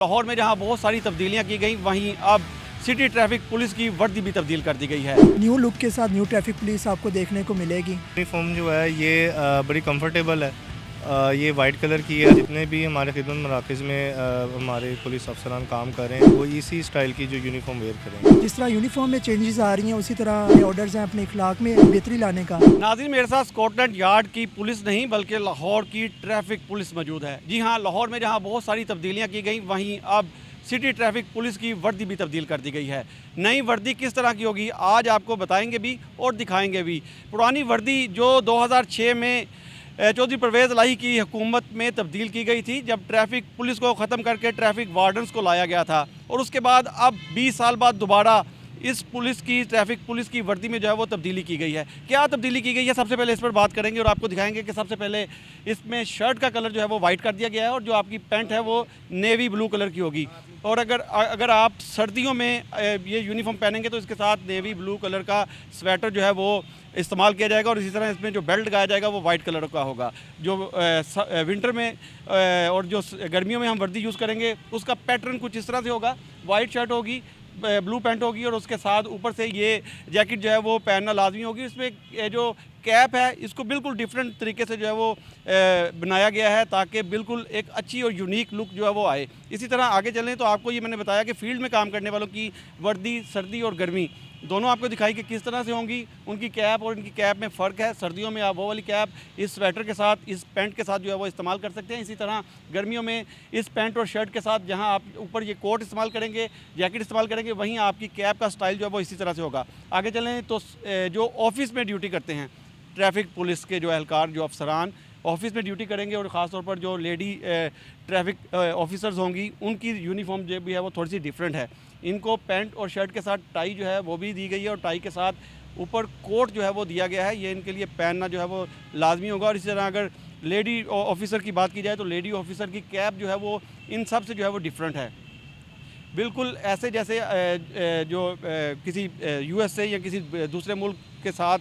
लाहौर में जहां बहुत सारी तब्दीलियां की गई, वहीं अब सिटी ट्रैफिक पुलिस की वर्दी भी तब्दील कर दी गई है। न्यू लुक के साथ न्यू ट्रैफिक पुलिस आपको देखने को मिलेगी। यूनिफॉर्म जो है ये बड़ी कंफर्टेबल है। ये वाइट कलर की है। जितने भी हमारे खिदमत मराकज़ में हमारे पुलिस अफसरान काम कर रहे हैं वो इसी स्टाइल की जो यूनिफॉर्म वेयर करेंगे। जिस तरह यूनिफॉर्म में चेंजेस आ रही हैं उसी तरह ऑर्डर्स हैं अपने इखलाक में बेहतरी लाने का। नाज़रीन, मेरे साथ स्कॉटलैंड यार्ड की पुलिस नहीं बल्कि लाहौर की ट्रैफिक पुलिस मौजूद है। जी हाँ, लाहौर में जहाँ बहुत सारी तब्दीलियाँ की गई, वहीं अब सिटी ट्रैफिक पुलिस की वर्दी भी तब्दील कर दी गई है। नई वर्दी किस तरह की होगी आज आपको बताएंगे भी और दिखाएंगे भी। पुरानी वर्दी जो 2006 में चौधरी परवेज़ इलाही की हुकूमत में तब्दील की गई थी, जब ट्रैफिक पुलिस को ख़त्म करके ट्रैफिक वार्डन्स को लाया गया था, और उसके बाद अब 20 साल बाद दोबारा इस पुलिस की ट्रैफिक पुलिस की वर्दी में जो है वो तब्दीली की गई है। क्या तब्दीली की गई है, सबसे पहले इस पर बात करेंगे और आपको दिखाएंगे कि सबसे पहले इसमें शर्ट का कलर जो है वो वाइट कर दिया गया है और जो आपकी पैंट है वो नेवी ब्लू कलर की होगी। और अगर आप सर्दियों में ये यूनिफॉर्म पहनेंगे तो इसके साथ नेवी ब्लू कलर का स्वेटर जो है वो इस्तेमाल किया जाएगा, और इसी तरह इसमें जो बेल्ट लगाया जाएगा वो वाइट कलर का होगा। जो विंटर में और जो गर्मियों में हम वर्दी यूज़ करेंगे उसका पैटर्न कुछ इस तरह से होगा। वाइट शर्ट होगी, ब्लू पैंट होगी, और उसके साथ ऊपर से ये जैकेट जो है वो पहनना लाजमी होगी। इसमें ये जो कैप है इसको बिल्कुल डिफरेंट तरीके से जो है वो बनाया गया है ताकि बिल्कुल एक अच्छी और यूनिक लुक जो है वो आए। इसी तरह आगे चलें तो आपको ये मैंने बताया कि फील्ड में काम करने वालों की वर्दी सर्दी और गर्मी दोनों आपको दिखाई कि किस तरह से होंगी। उनकी कैप और इनकी कैप में फ़र्क है। सर्दियों में आप वो वाली कैप इस स्वेटर के साथ, इस पैंट के साथ जो है वो इस्तेमाल कर सकते हैं। इसी तरह गर्मियों में इस पैंट और शर्ट के साथ जहां आप ऊपर ये कोट इस्तेमाल करेंगे, जैकेट इस्तेमाल करेंगे, वहीं आपकी कैप का स्टाइल जो है वो इसी तरह से होगा। आगे चलें तो जो ऑफिस में ड्यूटी करते हैं ट्रैफिक पुलिस के जो एहलकार, जो अफसरान ऑफिस में ड्यूटी करेंगे, और ख़ास तौर पर जो लेडी ट्रैफिक ऑफिसर्स होंगी, उनकी यूनिफॉर्म जो भी है वो थोड़ी सी डिफरेंट है। इनको पैंट और शर्ट के साथ टाई जो है वो भी दी गई है, और टाई के साथ ऊपर कोट जो है वो दिया गया है। ये इनके लिए पहनना जो है वो लाजमी होगा। और इसी तरह अगर लेडी ऑफिसर की बात की जाए तो लेडी ऑफिसर की कैप जो है वो इन सब से जो है वो डिफरेंट है। बिल्कुल ऐसे जैसे जो किसी यूएस से या किसी दूसरे मुल्क के साथ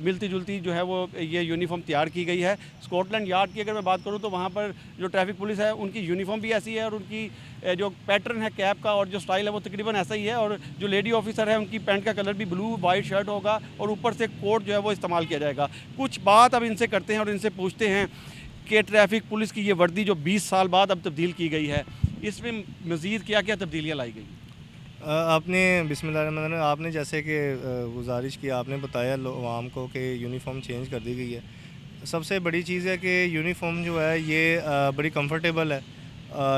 मिलती जुलती जो है वो ये यूनिफॉर्म तैयार की गई है। स्कॉटलैंड यार्ड की अगर मैं बात करूं तो वहाँ पर जो ट्रैफिक पुलिस है उनकी यूनिफॉर्म भी ऐसी है, और उनकी जो पैटर्न है कैप का और जो स्टाइल है वो तकरीबन ऐसा ही है। और जो लेडी ऑफिसर है उनकी पैंट का कलर भी ब्लू वाइट शर्ट होगा, और ऊपर से कोट जो है वो इस्तेमाल किया जाएगा। कुछ बात अब इनसे करते हैं और इनसे पूछते हैं कि ट्रैफिक पुलिस की ये वर्दी जो 20 साल बाद अब तब्दील की गई है, इसमें मज़ीद क्या क्या तब्दीलियाँ लाई गई? आपने बिस्मिल्लाह आपने जैसे कि गुजारिश की, आपने बताया आवाम को कि यूनिफॉर्म चेंज कर दी गई है। सबसे बड़ी चीज़ है कि यूनिफॉर्म जो है ये बड़ी कंफर्टेबल है।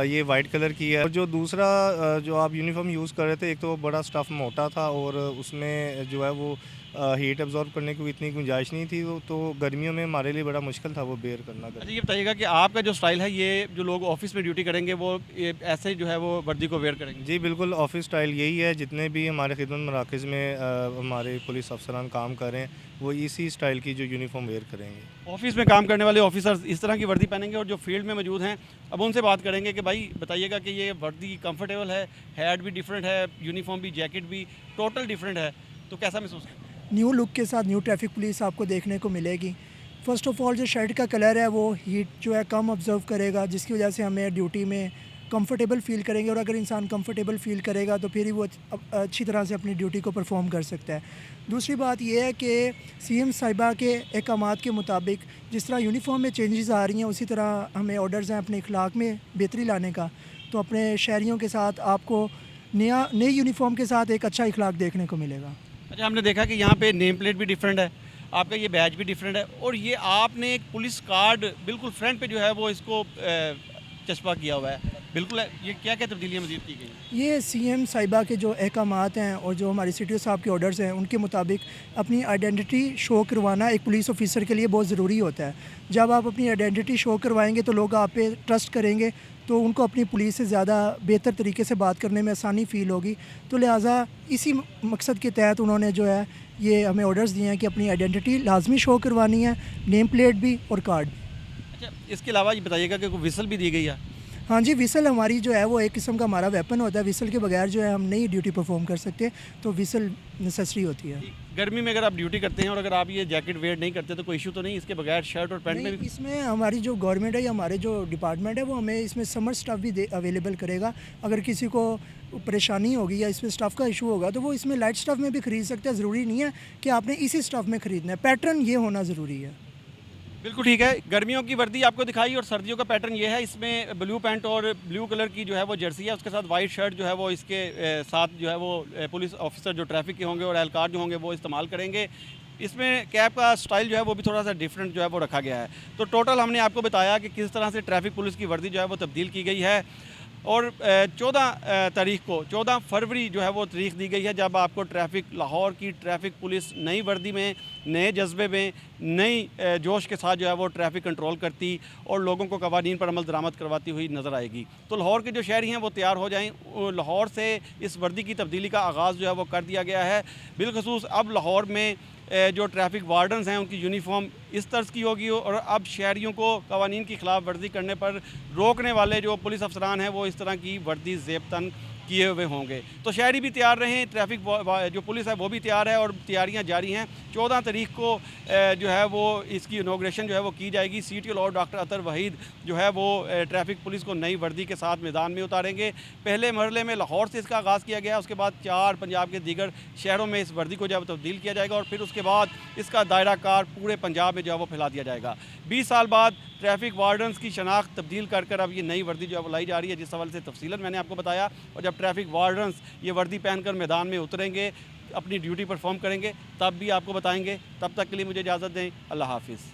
ये वाइट कलर की है। और जो दूसरा जो आप यूनिफॉर्म यूज़ कर रहे थे, एक तो बड़ा स्टफ़ मोटा था और उसमें जो है वो हीट एब्जॉर्ब करने की इतनी गुंजाइश नहीं थी, तो गर्मियों में हमारे लिए बड़ा मुश्किल था वो बेयर करना। अच्छा, ये बताइएगा कि आपका जो स्टाइल है, ये जो लोग ऑफिस में ड्यूटी करेंगे वो ऐसे ही जो है वो वर्दी को वेयर करेंगे? जी बिल्कुल, ऑफिस स्टाइल यही है। जितने भी हमारे खिदमत मराकज़ में हमारे पुलिस अफसरान काम कर रहे हैं वो इसी स्टाइल की जो यूनिफॉर्म वेयर करेंगे। ऑफिस में काम करने वाले ऑफिसर्स इस तरह की वर्दी पहनेंगे, और जो फील्ड में मौजूद हैं अब उनसे बात करेंगे कि भाई बताइएगा कि ये वर्दी कंफर्टेबल है, हेड भी डिफरेंट है, यूनिफॉर्म भी, जैकेट भी टोटल डिफरेंट है, तो कैसा महसूस करते हैं? न्यू लुक के साथ न्यू ट्रैफिक पुलिस आपको देखने को मिलेगी। फ़र्स्ट ऑफ़ ऑल जो शर्ट का कलर है वो हीट जो है कम ऑब्ज़र्व करेगा, जिसकी वजह से हमें ड्यूटी में कंफर्टेबल फ़ील करेंगे, और अगर इंसान कंफर्टेबल फ़ील करेगा तो फिर ही वो अच्छी तरह से अपनी ड्यूटी को परफॉर्म कर सकता है। दूसरी बात यह है कि सीएम साहिबा के अहकामात के मुताबिक जिस तरह यूनिफॉर्म में चेंजेस आ रही हैं उसी तरह हमें ऑर्डर्स हैं अपने इखलाक में बेहतरी लाने का। तो अपने शहरियों के साथ आपको नई यूनिफॉर्म के साथ एक अच्छा इखलाक देखने को मिलेगा। अच्छा, हमने देखा कि यहाँ पे नेम प्लेट भी डिफरेंट है, आपका ये बैज भी डिफरेंट है, और ये आपने एक पुलिस कार्ड बिल्कुल फ्रंट पे जो है वो इसको चस्पा किया हुआ है। बिल्कुल ये क्या क्या तब्दीलियाँ मज़ीद की गई? ये सीएम साहिबा के जो अहकामात हैं और जो हमारी सीटीओ साहब के ऑर्डर्स हैं उनके मुताबिक अपनी आइडेंटिटी शो करवाना एक पुलिस ऑफिसर के लिए बहुत ज़रूरी होता है। जब आप अपनी आइडेंटिटी शो करवाएंगे तो लोग आप पे ट्रस्ट करेंगे, तो उनको अपनी पुलिस से ज़्यादा बेहतर तरीके से बात करने में आसानी फ़ील होगी। तो लिहाजा इसी मकसद के तहत उन्होंने जो है ये हमें ऑर्डर्स दिए हैं कि अपनी आइडेंटिटी लाजमी शो करवानी है, नेम प्लेट भी और कार्ड भी। अच्छा, इसके अलावा ये बताइएगा कि कोई विसल भी दी गई है? हाँ जी, विसल हमारी जो है वो एक किस्म का हमारा वेपन होता है। विसल के बगैर जो है हम नहीं ड्यूटी परफॉर्म कर सकते, तो विसल नेसेसरी होती है। गर्मी में अगर आप ड्यूटी करते हैं और अगर आप ये जैकेट वेयर नहीं करते तो कोई इशू तो नहीं, इसके बगैर शर्ट और पैंट में नहीं, भी? इसमें हमारी जो गवर्नमेंट है या हमारे जो डिपार्टमेंट है वो हमें इसमें समर स्टफ़ भी अवेलेबल करेगा। अगर किसी को परेशानी होगी या इसमें स्टफ़ का इशू होगा तो वो इसमें लाइट स्टफ़ में भी ख़रीद सकते हैं। ज़रूरी नहीं है कि आपने इसी स्टफ़ में ख़रीदना है, पैटर्न ये होना ज़रूरी है। बिल्कुल ठीक है। गर्मियों की वर्दी आपको दिखाई और सर्दियों का पैटर्न ये है। इसमें ब्लू पैंट और ब्लू कलर की जो है वो जर्सी है, उसके साथ वाइट शर्ट जो है वो इसके साथ जो है वो पुलिस ऑफिसर जो ट्रैफिक के होंगे और एहलकार जो होंगे वो इस्तेमाल करेंगे। इसमें कैप का स्टाइल जो है वो भी थोड़ा सा डिफरेंट जो है वो रखा गया है। तो टोटल हमने आपको बताया कि किस तरह से ट्रैफिक पुलिस की वर्दी जो है वो तब्दील की गई है और 14 फरवरी जो है वो तारीख दी गई है जब आपको लाहौर की ट्रैफिक पुलिस नई वर्दी में, नए जज्बे में, नई जोश के साथ जो है वो ट्रैफिक कंट्रोल करती और लोगों को कवानीन पर अमल दरामद करवाती हुई नज़र आएगी। तो लाहौर के जो शहरी हैं वो तैयार हो जाएं। लाहौर से इस वर्दी की तब्दीली का आगाज़ जो है वो कर दिया गया है। बिलखसूस अब लाहौर में जो ट्रैफिक वार्डन्स हैं उनकी यूनिफॉर्म इस तर्ज की होगी और अब शहरियों को कवानीन की खिलाफ वर्जी करने पर रोकने वाले जो पुलिस अफसरान हैं वो इस तरह की वर्दी ज़ेबतन किए हुए होंगे। तो शहरी भी तैयार रहें, ट्रैफिक जो पुलिस है वो भी तैयार है और तैयारियां जारी हैं। 14 तारीख को जो है वो इसकी इनॉग्रेशन जो है वो की जाएगी। CTO लॉर्ड डॉक्टर अतर वहीद जो है वो ट्रैफिक पुलिस को नई वर्दी के साथ मैदान में उतारेंगे। पहले मरहले में लाहौर से इसका आगाज़ किया गया, उसके बाद 4 पंजाब के दीगर शहरों में इस वर्दी को जो है तब्दील किया जाएगा और फिर उसके बाद इसका दायरा कार पूरे पंजाब में जो है वो फैला दिया जाएगा। 20 साल बाद ट्रैफिक वार्डन्स की शनाख्त तब्दील कर अब ये नई वर्दी जो है वो लाई जा रही है, जिस हवाले से तफसीलन मैंने आपको बताया। और जब ट्रैफिक वार्डन्स ये वर्दी पहनकर मैदान में उतरेंगे, अपनी ड्यूटी परफॉर्म करेंगे, तब भी आपको बताएंगे। तब तक के लिए मुझे इजाज़त दें। अल्लाह हाफिज़।